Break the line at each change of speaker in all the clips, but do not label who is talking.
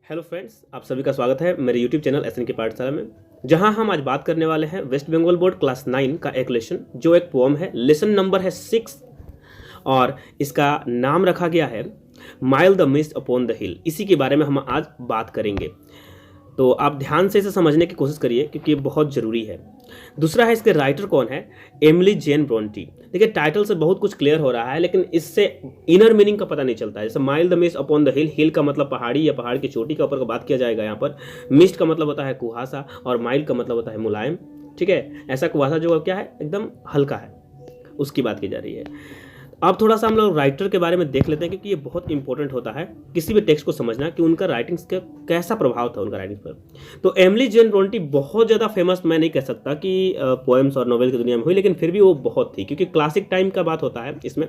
Hello friends, आप सभी का स्वागत है मेरे यूट्यूब चैनल एसएन की पाठशाला में, जहां हम आज बात करने वाले हैं वेस्ट बंगाल बोर्ड क्लास 9 का एक लेसन जो एक पोअम है। लेसन नंबर है 6 और इसका नाम रखा गया है mile the mist upon the हिल। इसी के बारे में हम आज बात करेंगे, तो आप ध्यान से इसे समझने की कोशिश करिए क्योंकि ये बहुत ज़रूरी है। दूसरा है, इसके राइटर कौन है? एमिली जेन ब्रोंटी। देखिए, टाइटल से बहुत कुछ क्लियर हो रहा है लेकिन इससे इनर मीनिंग का पता नहीं चलता है। जैसे mild the mist upon the hill, hill का मतलब पहाड़ी या पहाड़ की चोटी का ऊपर का बात किया जाएगा यहाँ पर। मिस्ट का मतलब होता है कुहासा और माइल का मतलब होता है मुलायम। ठीक है, ऐसा कुहासा जो क्या है एकदम हल्का है, उसकी बात की जा रही है। अब थोड़ा सा हम लोग राइटर के बारे में देख लेते हैं क्योंकि ये बहुत इंपॉर्टेंट होता है किसी भी टेक्स्ट को समझना कि उनका राइटिंग्स का कैसा प्रभाव था उनका राइटिंग पर। तो एमिली जेन ब्रोंटी बहुत ज़्यादा फेमस मैं नहीं कह सकता कि पोएम्स और नोवेल की दुनिया में हुई, लेकिन फिर भी वो बहुत थी क्योंकि क्लासिक टाइम का बात होता है इसमें।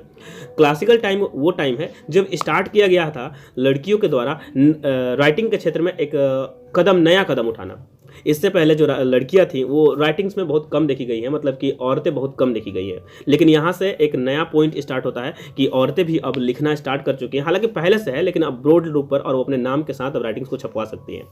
क्लासिकल टाइम वो टाइम है जब स्टार्ट किया गया था लड़कियों के द्वारा राइटिंग के क्षेत्र में एक नया कदम उठाना। इससे पहले जो लड़कियां थी वो राइटिंग्स में बहुत कम देखी गई हैं, मतलब कि औरतें बहुत कम देखी गई हैं। लेकिन यहाँ से एक नया पॉइंट स्टार्ट होता है कि औरतें भी अब लिखना स्टार्ट कर चुकी हैं, हालांकि पहले से है लेकिन अब ब्रॉड रूप पर, और वो अपने नाम के साथ अब राइटिंग्स को छपवा सकती हैं।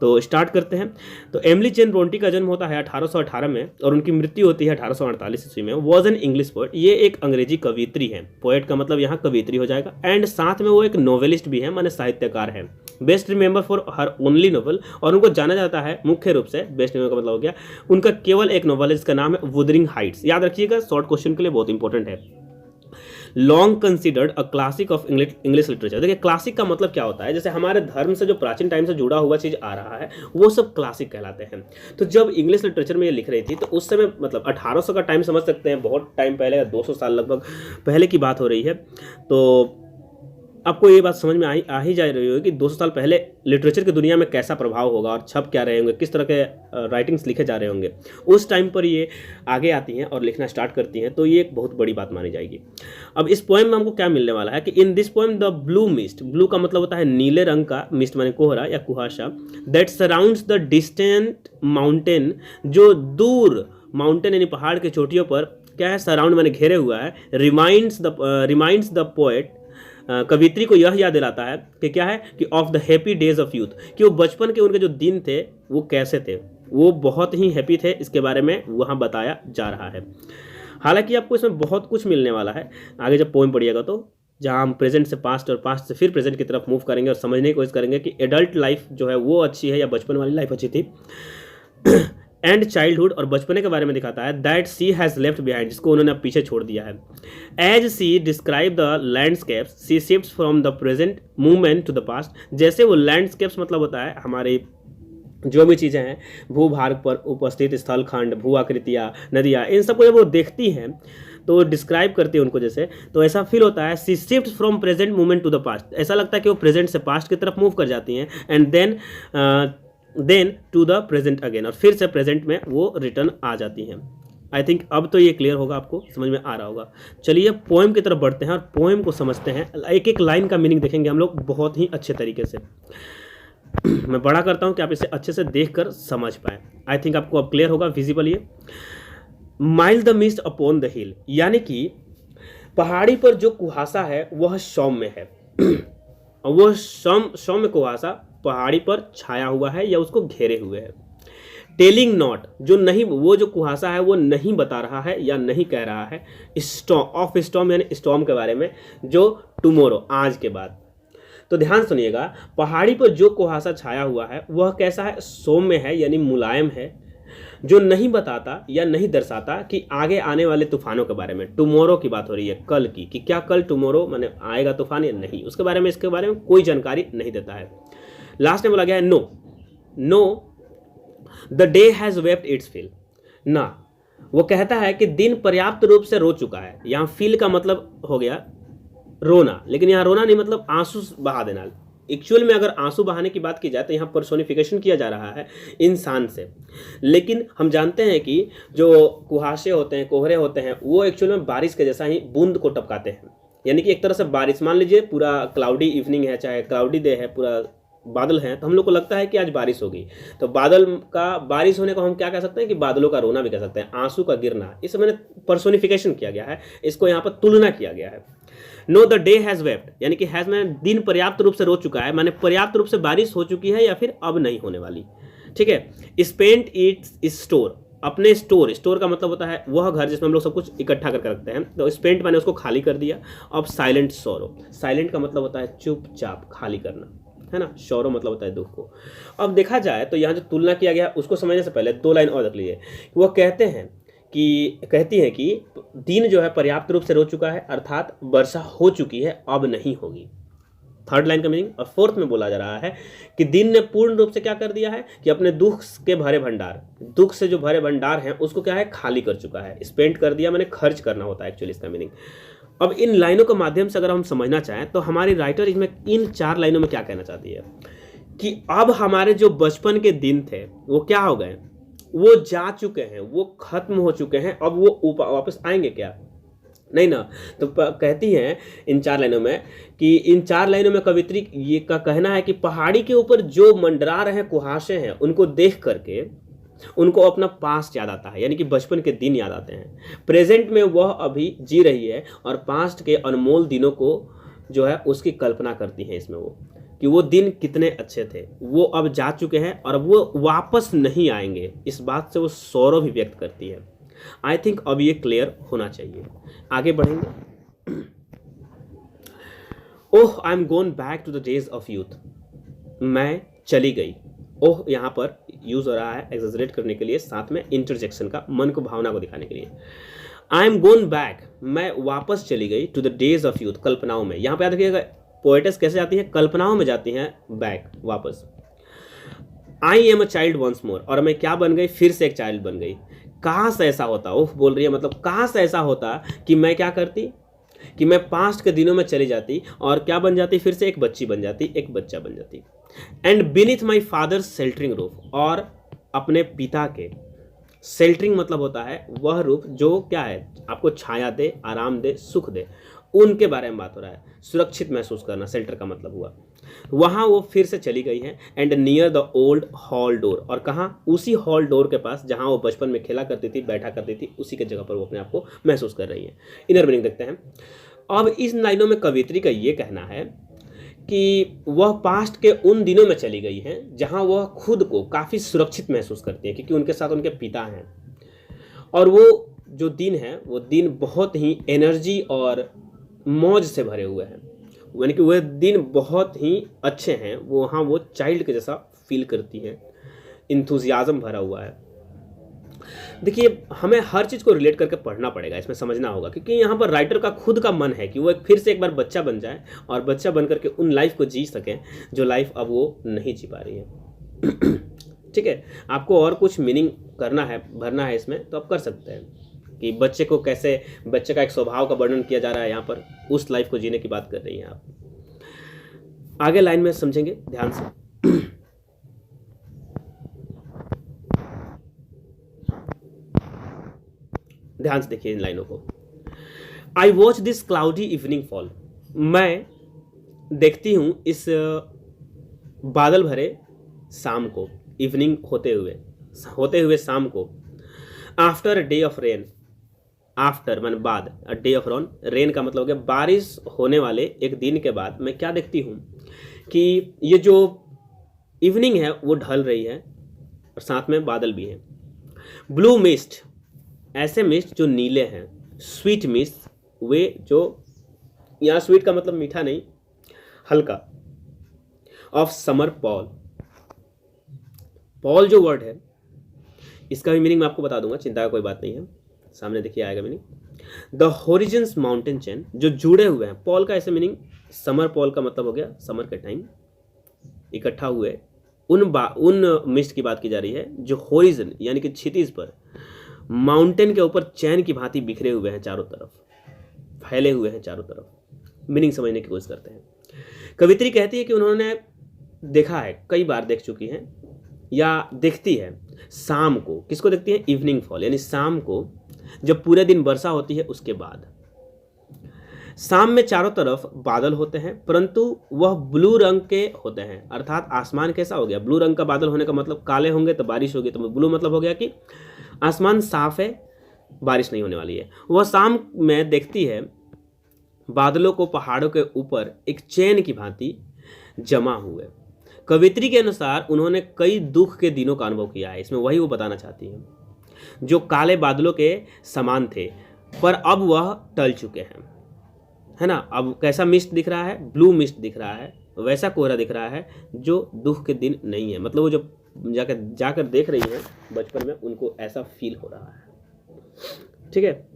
तो स्टार्ट करते हैं। तो एमिली जेन ब्रोंटी का जन्म होता है 1818 में और उनकी मृत्यु होती है 1848 ईस्वी में। वॉज एन इंग्लिश पोएट, ये एक अंग्रेजी कवित्री है। पोएट का मतलब यहाँ कवित्री हो जाएगा, एंड साथ में वो एक नोवेलिस्ट भी है, माने साहित्यकार है। Best remember for her only novel, और उनको जाना जाता है मुख्य रूप से, बेस्ट रिमेंबर का मतलब हो गया उनका केवल एक नोवेल है जिसका नाम है वुदरिंग हाइट्स। याद रखिएगा, शॉर्ट क्वेश्चन के लिए बहुत इंपॉर्टेंट है। Long considered a classic of English literature. देखिए, क्लासिक का मतलब क्या होता है? जैसे हमारे धर्म से जो प्राचीन टाइम से जुड़ा हुआ चीज़ आ रहा है वो सब क्लासिक कहलाते हैं। तो जब इंग्लिश लिटरेचर में ये लिख रही थी तो उस समय मतलब 1800 का टाइम समझ सकते हैं, बहुत टाइम पहले, 200 साल लगभग पहले की बात हो रही है। तो आपको ये बात समझ में आ ही जा रही होगी कि 200 साल पहले लिटरेचर की दुनिया में कैसा प्रभाव होगा और छप क्या रहे होंगे, किस तरह के राइटिंग्स लिखे जा रहे होंगे। उस टाइम पर ये आगे आती हैं और लिखना स्टार्ट करती हैं, तो ये एक बहुत बड़ी बात मानी जाएगी। अब इस पोएम में हमको क्या मिलने वाला है कि in this poem the blue mist, blue का मतलब होता है नीले रंग का, मिस्ट माने कोहरा या कुहासा, that surrounds the distant mountain, जो दूर माउंटेन यानी पहाड़ के चोटियों पर क्या है, सराउंड माने घेरे हुआ है। रिमाइंड्स द पोएट, कवित्री को यह याद दिलाता है कि क्या है कि of the happy days of youth, कि वो बचपन के उनके जो दिन थे वो कैसे थे, वो बहुत ही हैप्पी थे, इसके बारे में वहाँ बताया जा रहा है। हालांकि आपको इसमें बहुत कुछ मिलने वाला है आगे जब पोएम पढ़िएगा, तो जहाँ हम प्रेजेंट से पास्ट और पास्ट से फिर प्रेजेंट की तरफ मूव करेंगे और समझने की कोशिश करेंगे कि एडल्ट लाइफ जो है वो अच्छी है या बचपन वाली लाइफ अच्छी थी। एंड चाइल्डहुड, और बचपने के बारे में दिखाता है, that she has left behind, जिसको उन्होंने अब पीछे छोड़ दिया है। As she describe the landscapes she shifts from the present movement to the past, जैसे वो लैंडस्केप्स मतलब होता है हमारे जो भी चीज़ें हैं भूभाग पर उपस्थित स्थल खंड, भू आकृतियाँ, नदियाँ, इन सबको जब वो देखती हैं तो डिस्क्राइब करती है उनको, जैसे तो ऐसा फील होता है see shift from present movement to the past, ऐसा लगता है कि वो प्रेजेंट से पास्ट की तरफ मूव कर जाती हैं, and then to the present again, और फिर से प्रेजेंट में वो रिटर्न आ जाती हैं। आई थिंक अब तो ये क्लियर होगा, आपको समझ में आ रहा होगा। चलिए पोएम की तरफ बढ़ते हैं और पोएम को समझते हैं। एक एक लाइन का मीनिंग देखेंगे हम लोग बहुत ही अच्छे तरीके से। मैं बड़ा करता हूँ कि आप इसे अच्छे से देखकर समझ पाएँ। आई थिंक आपको अब क्लियर होगा, विजिबल। ये mile the mist upon the हिल, यानी कि पहाड़ी पर जो कुहासा है वह सौम्य है। और वह सौम्य कुहासा पहाड़ी पर छाया हुआ है या उसको घेरे हुए है। टेलिंग नॉट, जो नहीं, वो जो कुहासा है वो नहीं बता रहा है या नहीं कह रहा है ऑफ स्टॉर्म, यानी स्टॉर्म के बारे में, जो टुमारो, आज के बाद। तो ध्यान सुनिएगा, पहाड़ी पर जो कुहासा छाया हुआ है वह कैसा है? सौम्य है, यानी मुलायम है, जो नहीं बताता या नहीं दर्शाता कि आगे आने वाले तूफानों के बारे में। टुमारो की बात हो रही है, कल की, कि क्या कल टुमारो माने आएगा तूफान या नहीं, उसके बारे में, इसके बारे में कोई जानकारी नहीं देता है। लास्ट में बोला गया है no the day has wept its fill, ना, वो कहता है कि दिन पर्याप्त रूप से रो चुका है। यहाँ फील का मतलब हो गया रोना, लेकिन यहाँ रोना नहीं मतलब आंसू बहा देना। एक्चुअल में अगर आंसू बहाने की बात की जाए तो यहाँ पर्सोनिफिकेशन किया जा रहा है इंसान से, लेकिन हम जानते हैं कि जो कुहासे होते हैं, कोहरे होते हैं, वो एक्चुअल में बारिश के जैसा ही बूंद को टपकाते हैं। यानी कि एक तरह से बारिश, मान लीजिए पूरा क्लाउडी इवनिंग है, चाहे क्लाउडी डे है, पूरा बादल हैं तो हम लोग को लगता है कि आज बारिश होगी। तो बादल का बारिश होने को हम क्या कह सकते हैं कि बादलों का रोना भी कह सकते हैं, आंसू का गिरना। इसे मैंने पर्सोनिफिकेशन किया गया है, इसको यहाँ पर तुलना किया गया है। No the day has wept, यानी कि हैज़ मैंने दिन पर्याप्त रूप से रो चुका है, माने पर्याप्त रूप से बारिश हो चुकी है या फिर अब नहीं होने वाली। ठीक है। स्पेंट इट्स स्टोर, अपने स्टोर, स्टोर का मतलब होता है वह घर जिसमें हम लोग सब कुछ इकट्ठा करके रखते हैं। तो स्पेंट मैंने उसको खाली कर दिया। अब साइलेंट सौरो, साइलेंट का मतलब होता है चुपचाप खाली करना, है ना। शौरो मतलब होता है दुख को। अब देखा जाए तो यहाँ जो तुलना किया गया उसको समझने से पहले 2 लाइन और रख लीजिए। वह कहती हैं कि दिन जो है पर्याप्त रूप से रो चुका है, अर्थात वर्षा हो चुकी है, अब नहीं होगी। 3rd लाइन का मीनिंग। और 4th में बोला जा रहा है कि दिन ने पूर्ण रूप से क्या कर दिया है कि अपने दुख के भरे भंडार, दुख से जो भरे भंडार हैं उसको क्या है, खाली कर चुका है। स्पेंड कर दिया मैंने खर्च करना होता है एक्चुअली इसका मीनिंग। अब इन लाइनों के माध्यम से अगर हम समझना चाहें तो हमारी राइटर इसमें इन 4 लाइनों में क्या कहना चाहती है कि अब हमारे जो बचपन के दिन थे वो क्या हो गए, वो जा चुके हैं, वो खत्म हो चुके हैं। अब वो वापस आएंगे क्या, नहीं ना। तो कहती हैं इन 4 लाइनों में कि इन 4 लाइनों में कवित्री ये का कहना है कि पहाड़ी के ऊपर जो मंडरा रहे कुहासे हैं उनको देख करके उनको अपना पास्ट याद आता है, यानी कि बचपन के दिन याद आते हैं। प्रेजेंट में वह अभी जी रही है और पास्ट के अनमोल दिनों को जो है उसकी कल्पना करती हैं इसमें वो, कि वो दिन कितने अच्छे थे, वो अब जा चुके हैं और वो वापस नहीं आएंगे। इस बात से वो सौरव भी व्यक्त करती है। आई थिंक अब ये क्लियर होना चाहिए। आगे बढ़ेंगे। Oh I am gone back to the days of youth, मैं चली गई। ओह यहाँ पर यूज हो रहा है एक्सैजरेट करने के लिए, साथ में इंटरजेक्शन का, मन को भावना को दिखाने के लिए। आई एम गोन बैक, मैं वापस चली गई, to the days of youth, कल्पनाओं में। यहाँ पे याद रखिएगा पोएटेस कैसे जाती है, कल्पनाओं में जाती हैं, बैक वापस। I am a child once more, और मैं क्या बन गई, फिर से एक चाइल्ड बन गई। काश ऐसा होता, ओह बोल रही है मतलब काश ऐसा होता कि मैं क्या करती, कि मैं पास्ट के दिनों में चली जाती और क्या बन जाती, फिर से एक बच्ची बन जाती, एक बच्चा बन जाती। And beneath my father's sheltering roof, और अपने पिता के, शेल्टरिंग मतलब होता है वह रूफ जो क्या है, आपको छाया दे, आराम दे, सुख दे, उनके बारे में बात हो रहा है। सुरक्षित महसूस करना शेल्टर का मतलब हुआ। वहाँ वो फिर से चली गई हैं। And near the old hall door, और कहाँ, उसी हॉल डोर के पास जहाँ वो बचपन में खेला करती थी, बैठा करती थी, उसी के जगह पर वो अपने आप को महसूस कर रही है। इनर मीनिंग देखते हैं। अब इस लाइनों में कवित्री का ये कहना है कि वह पास्ट के उन दिनों में चली गई हैं जहाँ वह खुद को काफ़ी सुरक्षित महसूस करती है, क्योंकि उनके साथ उनके पिता हैं। और वो जो दिन है वो दिन बहुत ही एनर्जी और मौज से भरे हुए हैं, यानी कि वह दिन बहुत ही अच्छे हैं। वो वहाँ वो चाइल्ड के जैसा फील करती हैं, इंथुजियाज्म भरा हुआ है। देखिए हमें हर चीज़ को रिलेट करके पढ़ना पड़ेगा, इसमें समझना होगा, क्योंकि यहाँ पर राइटर का खुद का मन है कि वो फिर से एक बार बच्चा बन जाए और बच्चा बन करके उन लाइफ को जी सकें जो लाइफ अब वो नहीं जी पा रही है। ठीक है, आपको और कुछ मीनिंग करना है, भरना है इसमें, तो आप कर सकते हैं कि बच्चे को कैसे, बच्चे का एक स्वभाव का वर्णन किया जा रहा है यहाँ पर, उस लाइफ को जीने की बात कर रही हैं आप। आगे लाइन में समझेंगे ध्यान से। ध्यान से देखिए इन लाइनों को। I watch this cloudy evening fall, मैं देखती हूं इस बादल भरे शाम को, इवनिंग होते हुए शाम को। After a day of rain, after मान बाद, अ डे ऑफ रेन का मतलब हो गया बारिश होने वाले एक दिन के बाद मैं क्या देखती हूँ कि ये जो इवनिंग है वो ढल रही है और साथ में बादल भी हैं। ब्लू मिस्ट, ऐसे मिस्ट जो नीले हैं। स्वीट मिस्ट, वे जो, यहाँ स्वीट का मतलब मीठा नहीं, हल्का। ऑफ समर पॉल, पॉल जो वर्ड है इसका भी मीनिंग मैं आपको बता दूंगा, चिंता का कोई बात नहीं है, सामने देखिए आएगा meaning. The Horizons mountain chain, जो जुड़े हुए हैं। पॉल का ऐसे मीनिंग, समर पॉल का मतलब हो गया समर के टाइम इकट्ठा हुए उन मिस्ट की बात की जा रही है जो होरिजन यानी कि क्षितिज पर माउंटेन के ऊपर चैन की भांति बिखरे हुए हैं, चारों तरफ फैले हुए हैं चारों तरफ। मीनिंग समझने की कोशिश करते हैं। कवित्री कहती है कि उन्होंने देखा है, कई बार देख चुकी हैं या देखती है शाम को। किसको देखती है? इवनिंग फॉल, यानी शाम को जब पूरे दिन वर्षा होती है उसके बाद। शाम में चारों तरफ बादल होते हैं परंतु वह ब्लू रंग के होते हैं। अर्थात आसमान कैसा हो गया, ब्लू रंग का बादल होने का मतलब काले होंगे तो बारिश होगी, तो ब्लू मतलब हो गया कि आसमान साफ है, बारिश नहीं होने वाली है। वह शाम में देखती है बादलों को पहाड़ों के ऊपर एक चैन की भांति जमा हुए। कवित्री के अनुसार उन्होंने कई दुख के दिनों का अनुभव किया है। इसमें वही वो बताना चाहती हैं, जो काले बादलों के समान थे पर अब वह टल चुके हैं, है ना। अब कैसा मिस्ट दिख रहा है, ब्लू मिस्ट दिख रहा है, वैसा कोहरा दिख रहा है जो दुख के दिन नहीं है। मतलब वो जो जाकर देख रही हैं बचपन में, उनको ऐसा फील हो रहा है। ठीक है,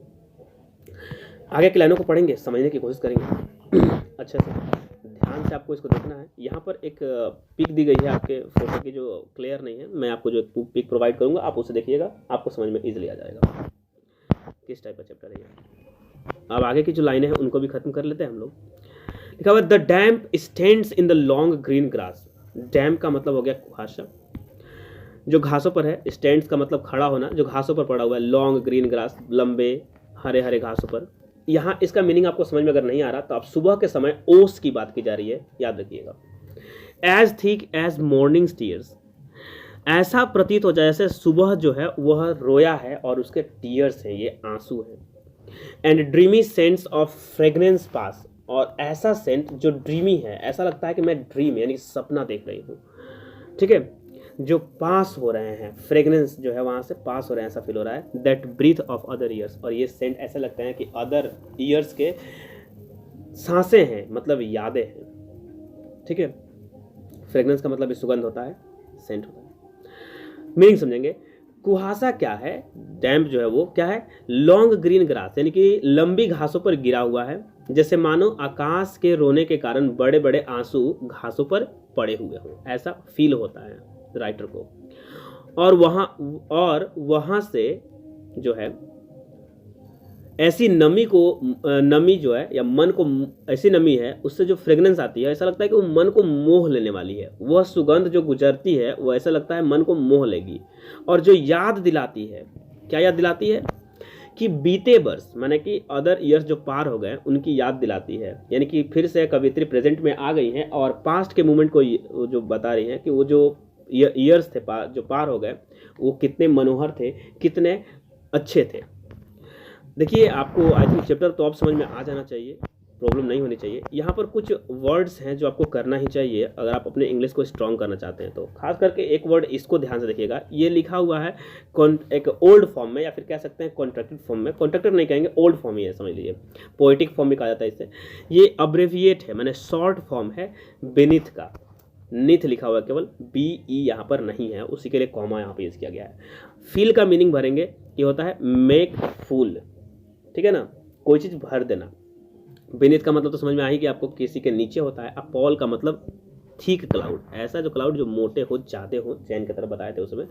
आगे की लाइनों को पढ़ेंगे, समझने की कोशिश करेंगे अच्छे से, ध्यान से आपको इसको देखना है। यहाँ पर एक पिक दी गई है आपके फोटो की जो क्लियर नहीं है, मैं आपको जो एक पिक प्रोवाइड करूँगा, आप उसे देखिएगा, आपको समझ में ईजिली आ जाएगा किस टाइप का चैप्टर है ये। अब आगे की जो लाइनें हैं उनको भी खत्म कर लेते हैं हम लोग। लिखा हुआ the damp stands in the long green grass. Damp का मतलब हो गया कुहासा, जो घासों पर है। स्टैंड्स का मतलब खड़ा होना, जो घासों पर पड़ा हुआ है। लॉन्ग ग्रीन ग्रास, लंबे हरे हरे घासों पर। यहाँ इसका मीनिंग आपको समझ में अगर नहीं आ रहा तो आप सुबह के समय ओस की बात की जा रही है, याद रखिएगा। As thick as morning tears, ऐसा प्रतीत हो जाए जैसे सुबह जो है वह रोया है और उसके टीयर्स हैं, ये आंसू हैं। And dreamy scents of fragrance pass, और ऐसा सेंट जो ड्रीमी है, ऐसा लगता है कि मैं ड्रीम यानी सपना देख रही हूँ। ठीक है, जो पास हो रहे हैं, फ्रेगनेंस जो है वहाँ से पास हो रहे हैं, ऐसा फील हो रहा है। That breath of other years, और ये सेंट ऐसा लगता है कि अदर ईयर्स के सांसें हैं, मतलब यादें हैं। ठीक है, फ्रेगनेंस का मतलब सुगंध होता है, सेंट होता है। मीनिंग समझेंगे। कुहासा क्या है, डैम्प जो है वो क्या है, लॉन्ग ग्रीन ग्रास यानी कि लंबी घासों पर गिरा हुआ है, जैसे मानो आकाश के रोने के कारण बड़े बड़े आंसू घासों पर पड़े हुए हों, ऐसा फील होता है राइटर को। और वहाँ से जो है ऐसी नमी जो है, या मन को ऐसी नमी है, उससे जो फ्रेगनेंस आती है, ऐसा लगता है कि वो मन को मोह लेने वाली है। वह सुगंध जो गुजरती है वो ऐसा लगता है मन को मोह लेगी। और जो याद दिलाती है, क्या याद दिलाती है कि बीते वर्ष माने कि अदर ईयर्स जो पार हो गए उनकी याद दिलाती है। यानी कि फिर से कवित्री प्रेजेंट में आ गई हैं और पास्ट के मोमेंट को जो बता रही हैं कि वो जो ईयर्स थे जो पार हो गए वो कितने मनोहर थे, कितने अच्छे थे। देखिए, आपको आई थिंक चैप्टर तो आप समझ में आ जाना चाहिए, प्रॉब्लम नहीं होनी चाहिए। यहाँ पर कुछ वर्ड्स हैं जो आपको करना ही चाहिए अगर आप अपने इंग्लिश को स्ट्रॉन्ग करना चाहते हैं तो। खास करके एक वर्ड इसको ध्यान से देखिएगा, ये लिखा हुआ है एक ओल्ड फॉर्म में, या फिर कह सकते हैं कॉन्ट्रैक्टेड फॉर्म में। कॉन्ट्रैक्टेड नहीं कहेंगे, ओल्ड फॉर्म ही है, समझ लीजिए। पोएटिक फॉर्म भी कहा जाता है इसे। ये अब्रेविएट है, मैंने शॉर्ट फॉर्म है बेनिथ का। निथ लिखा हुआ है केवल, BE यहाँ पर नहीं है, उसी के लिए कॉमा यहाँ पे यूज किया गया है। फील का मीनिंग भरेंगे, ये होता है मेक फूल, ठीक है ना, कोई चीज़ भर देना। बेनिथ का मतलब तो समझ में आ ही कि आपको किसी के नीचे होता है। अपॉल का मतलब थिक क्लाउड, ऐसा जो क्लाउड जो मोटे हो, ज़्यादा हो, चैन की तरह बताए थे उसमें।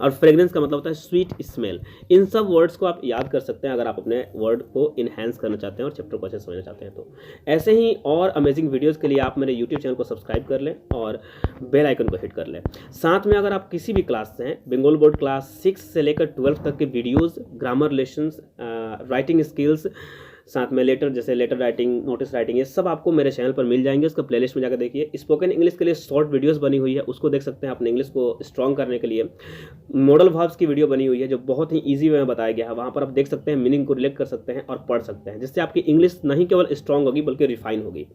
और फ्रेगनेंस का मतलब होता है स्वीट स्मेल। इन सब वर्ड्स को आप याद कर सकते हैं अगर आप अपने वर्ड को इन्हेंस करना चाहते हैं और चैप्टर को अच्छे समझना चाहते हैं तो। ऐसे ही और अमेजिंग वीडियोज़ के लिए आप मेरे यूट्यूब चैनल को सब्सक्राइब कर लें और बेल आइकन को हिट कर लें। साथ में अगर आप किसी भी क्लास से हैं, बंगाल बोर्ड क्लास 6 से लेकर 12 तक के videos, grammar lessons, writing skills, साथ में लेटर जैसे लेटर राइटिंग, नोटिस राइटिंग, ये सब आपको मेरे चैनल पर मिल जाएंगे। उसका प्लेलिस्ट में जाकर देखिए। स्पोकन इंग्लिश के लिए शॉर्ट वीडियोस बनी हुई है, उसको देख सकते हैं अपने इंग्लिश को स्ट्रॉन्ग करने के लिए। मॉडल वर्ब्स की वीडियो बनी हुई है जो बहुत ही ईजी वे में बताया गया है, वहाँ पर आप देख सकते हैं, मीनिंग को रिलेट कर सकते हैं और पढ़ सकते हैं, जिससे आपकी इंग्लिश नहीं केवल स्ट्रॉन्ग होगी बल्कि रिफाइन होगी।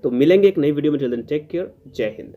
तो मिलेंगे एक नई वीडियो में, टिल देन टेक केयर, जय हिंद।